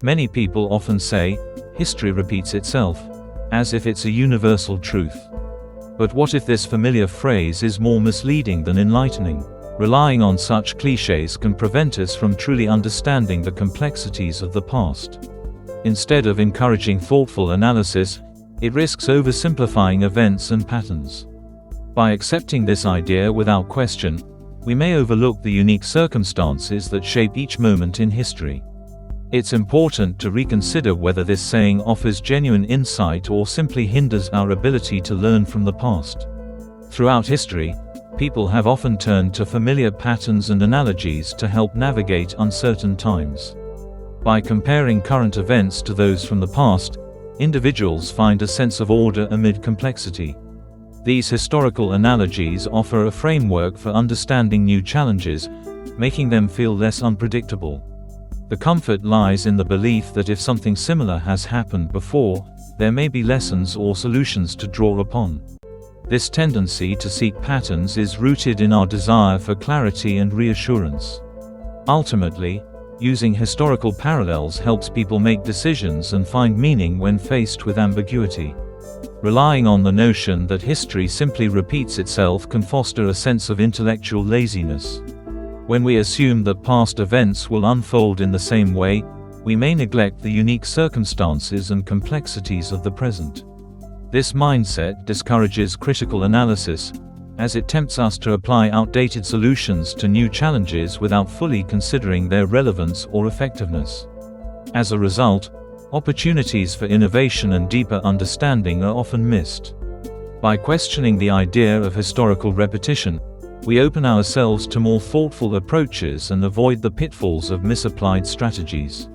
Many people often say, history repeats itself, as if it's a universal truth. But what if this familiar phrase is more misleading than enlightening? Relying on such clichés can prevent us from truly understanding the complexities of the past. Instead of encouraging thoughtful analysis, it risks oversimplifying events and patterns. By accepting this idea without question, we may overlook the unique circumstances that shape each moment in history. It's important to reconsider whether this saying offers genuine insight or simply hinders our ability to learn from the past. Throughout history, people have often turned to familiar patterns and analogies to help navigate uncertain times. By comparing current events to those from the past, individuals find a sense of order amid complexity. These historical analogies offer a framework for understanding new challenges, making them feel less unpredictable. The comfort lies in the belief that if something similar has happened before, there may be lessons or solutions to draw upon. This tendency to seek patterns is rooted in our desire for clarity and reassurance. Ultimately, using historical parallels helps people make decisions and find meaning when faced with ambiguity. Relying on the notion that history simply repeats itself can foster a sense of intellectual laziness. When we assume that past events will unfold in the same way, we may neglect the unique circumstances and complexities of the present. This mindset discourages critical analysis, as it tempts us to apply outdated solutions to new challenges without fully considering their relevance or effectiveness. As a result, opportunities for innovation and deeper understanding are often missed. By questioning the idea of historical repetition, we open ourselves to more thoughtful approaches and avoid the pitfalls of misapplied strategies.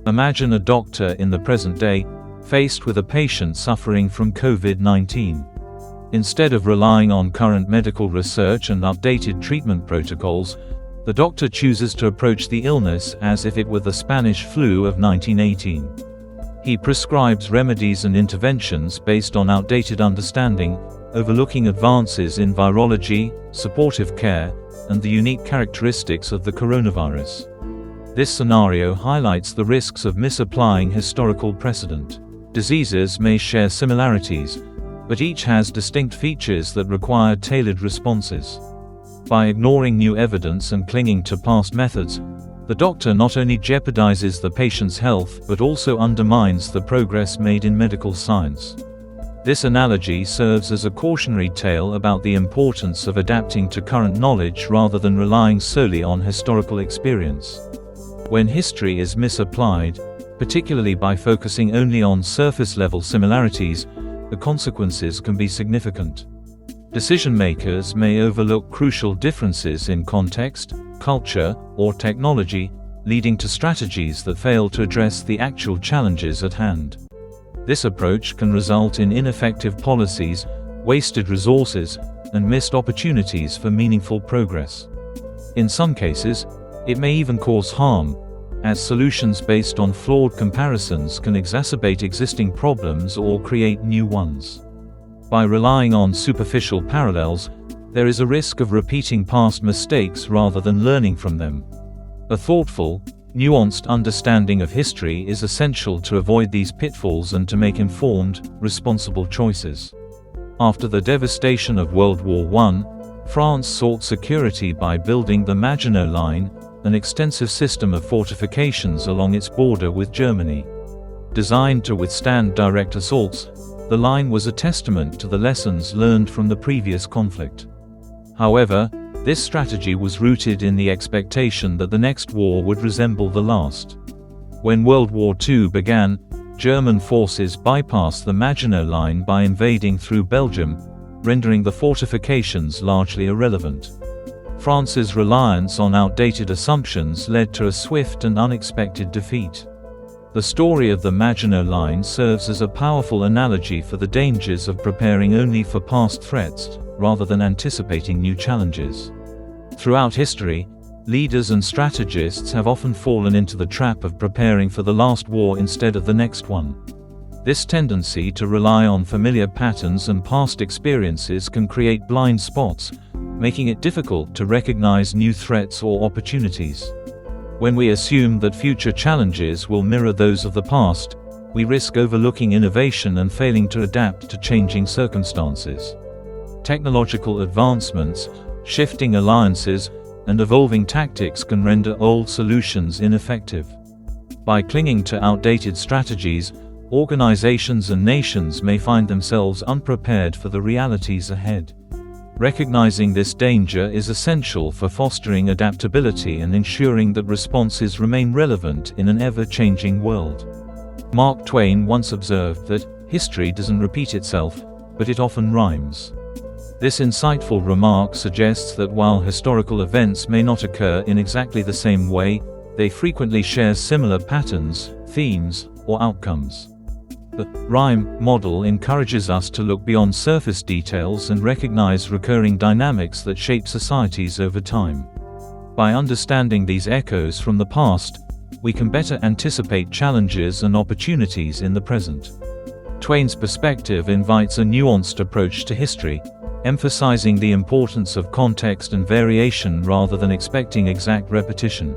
Imagine a doctor in the present day, faced with a patient suffering from COVID-19. Instead of relying on current medical research and updated treatment protocols, the doctor chooses to approach the illness as if it were the Spanish flu of 1918. He prescribes remedies and interventions based on outdated understanding, overlooking advances in virology, supportive care, and the unique characteristics of the coronavirus. This scenario highlights the risks of misapplying historical precedent. Diseases may share similarities, but each has distinct features that require tailored responses. By ignoring new evidence and clinging to past methods, the doctor not only jeopardizes the patient's health but also undermines the progress made in medical science. This analogy serves as a cautionary tale about the importance of adapting to current knowledge rather than relying solely on historical experience. When history is misapplied, particularly by focusing only on surface-level similarities, the consequences can be significant. Decision-makers may overlook crucial differences in context, culture, or technology, leading to strategies that fail to address the actual challenges at hand. This approach can result in ineffective policies, wasted resources, and missed opportunities for meaningful progress. In some cases, it may even cause harm, as solutions based on flawed comparisons can exacerbate existing problems or create new ones. By relying on superficial parallels, there is a risk of repeating past mistakes rather than learning from them. A thoughtful, nuanced understanding of history is essential to avoid these pitfalls and to make informed, responsible choices. After the devastation of World War I, France sought security by building the Maginot Line, an extensive system of fortifications along its border with Germany. Designed to withstand direct assaults, the line was a testament to the lessons learned from the previous conflict. However, this strategy was rooted in the expectation that the next war would resemble the last. When World War II began, German forces bypassed the Maginot Line by invading through Belgium, rendering the fortifications largely irrelevant. France's reliance on outdated assumptions led to a swift and unexpected defeat. The story of the Maginot Line serves as a powerful analogy for the dangers of preparing only for past threats, rather than anticipating new challenges. Throughout history, leaders and strategists have often fallen into the trap of preparing for the last war instead of the next one. This tendency to rely on familiar patterns and past experiences can create blind spots, making it difficult to recognize new threats or opportunities. When we assume that future challenges will mirror those of the past, we risk overlooking innovation and failing to adapt to changing circumstances. Technological advancements, shifting alliances, and evolving tactics can render old solutions ineffective. By clinging to outdated strategies, organizations and nations may find themselves unprepared for the realities ahead. Recognizing this danger is essential for fostering adaptability and ensuring that responses remain relevant in an ever-changing world. Mark Twain once observed that, "History doesn't repeat itself, but it often rhymes." This insightful remark suggests that while historical events may not occur in exactly the same way, they frequently share similar patterns, themes, or outcomes. The rhyme model encourages us to look beyond surface details and recognize recurring dynamics that shape societies over time. By understanding these echoes from the past, we can better anticipate challenges and opportunities in the present. Twain's perspective invites a nuanced approach to history, emphasizing the importance of context and variation rather than expecting exact repetition.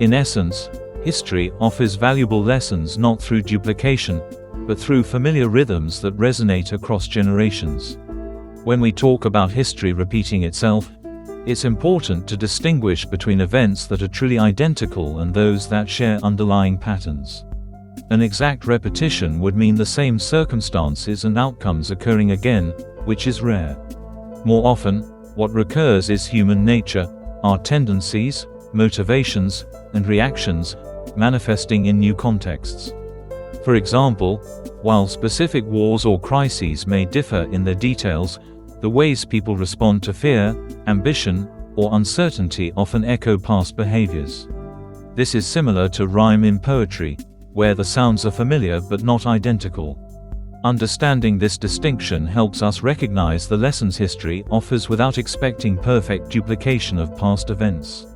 In essence, history offers valuable lessons not through duplication, but through familiar rhythms that resonate across generations. When we talk about history repeating itself, it's important to distinguish between events that are truly identical and those that share underlying patterns. An exact repetition would mean the same circumstances and outcomes occurring again, which is rare. More often, what recurs is human nature, our tendencies, motivations, and reactions, manifesting in new contexts. For example, while specific wars or crises may differ in their details, the ways people respond to fear, ambition, or uncertainty often echo past behaviors. This is similar to rhyme in poetry, where the sounds are familiar but not identical. Understanding this distinction helps us recognize the lessons history offers without expecting perfect duplication of past events.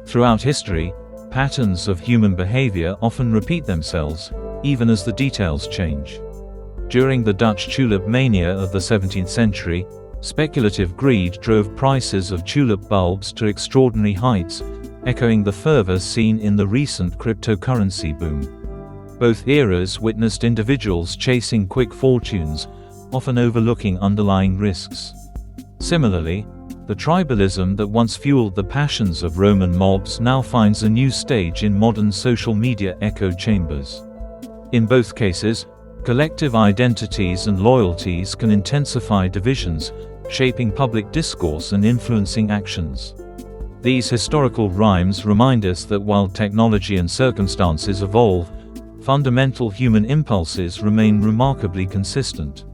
Throughout history, patterns of human behavior often repeat themselves, even as the details change. During the Dutch tulip mania of the 17th century, speculative greed drove prices of tulip bulbs to extraordinary heights, echoing the fervor seen in the recent cryptocurrency boom. Both eras witnessed individuals chasing quick fortunes, often overlooking underlying risks. Similarly, the tribalism that once fueled the passions of Roman mobs now finds a new stage in modern social media echo chambers. In both cases, collective identities and loyalties can intensify divisions, shaping public discourse and influencing actions. These historical rhymes remind us that while technology and circumstances evolve, fundamental human impulses remain remarkably consistent.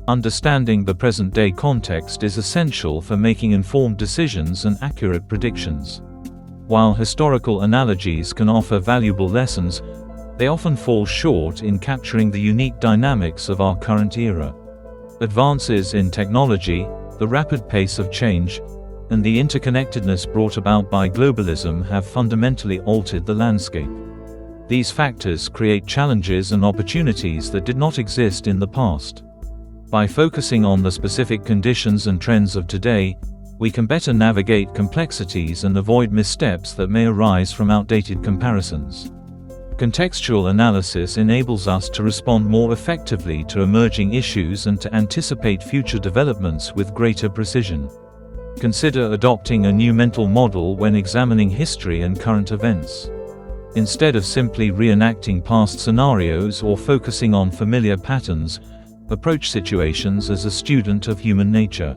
Understanding the present-day context is essential for making informed decisions and accurate predictions. While historical analogies can offer valuable lessons, they often fall short in capturing the unique dynamics of our current era. Advances in technology, the rapid pace of change, and the interconnectedness brought about by globalism have fundamentally altered the landscape. These factors create challenges and opportunities that did not exist in the past. By focusing on the specific conditions and trends of today, we can better navigate complexities and avoid missteps that may arise from outdated comparisons. Contextual analysis enables us to respond more effectively to emerging issues and to anticipate future developments with greater precision. Consider adopting a new mental model when examining history and current events. Instead of simply reenacting past scenarios or focusing on familiar patterns, approach situations as a student of human nature.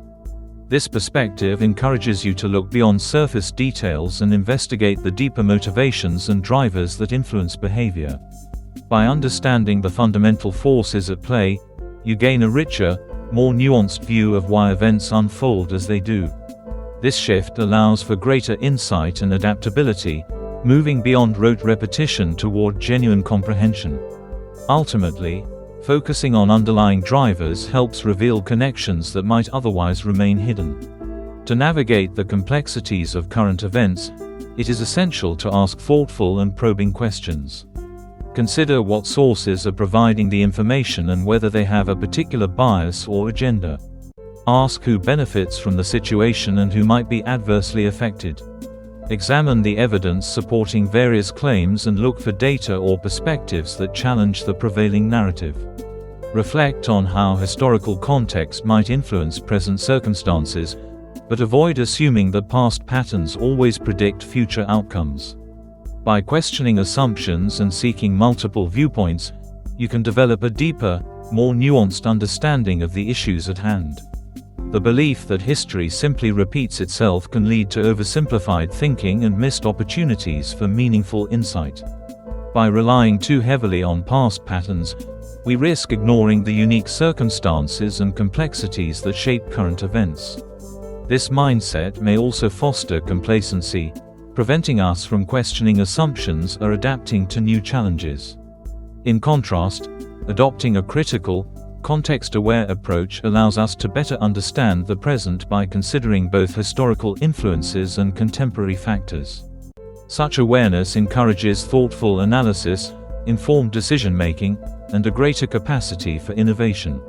This perspective encourages you to look beyond surface details and investigate the deeper motivations and drivers that influence behavior. By understanding the fundamental forces at play, you gain a richer, more nuanced view of why events unfold as they do. This shift allows for greater insight and adaptability, moving beyond rote repetition toward genuine comprehension. Ultimately, focusing on underlying drivers helps reveal connections that might otherwise remain hidden. To navigate the complexities of current events, it is essential to ask thoughtful and probing questions. Consider what sources are providing the information and whether they have a particular bias or agenda. Ask who benefits from the situation and who might be adversely affected. Examine the evidence supporting various claims and look for data or perspectives that challenge the prevailing narrative. Reflect on how historical context might influence present circumstances, but avoid assuming that past patterns always predict future outcomes. By questioning assumptions and seeking multiple viewpoints, you can develop a deeper, more nuanced understanding of the issues at hand. The belief that history simply repeats itself can lead to oversimplified thinking and missed opportunities for meaningful insight. By relying too heavily on past patterns, we risk ignoring the unique circumstances and complexities that shape current events. This mindset may also foster complacency, preventing us from questioning assumptions or adapting to new challenges. In contrast, adopting a critical, context-aware approach allows us to better understand the present by considering both historical influences and contemporary factors. Such awareness encourages thoughtful analysis, informed decision-making, and a greater capacity for innovation.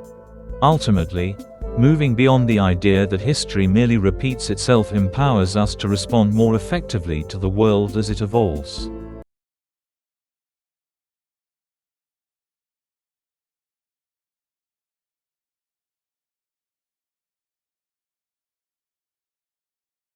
Ultimately, moving beyond the idea that history merely repeats itself empowers us to respond more effectively to the world as it evolves.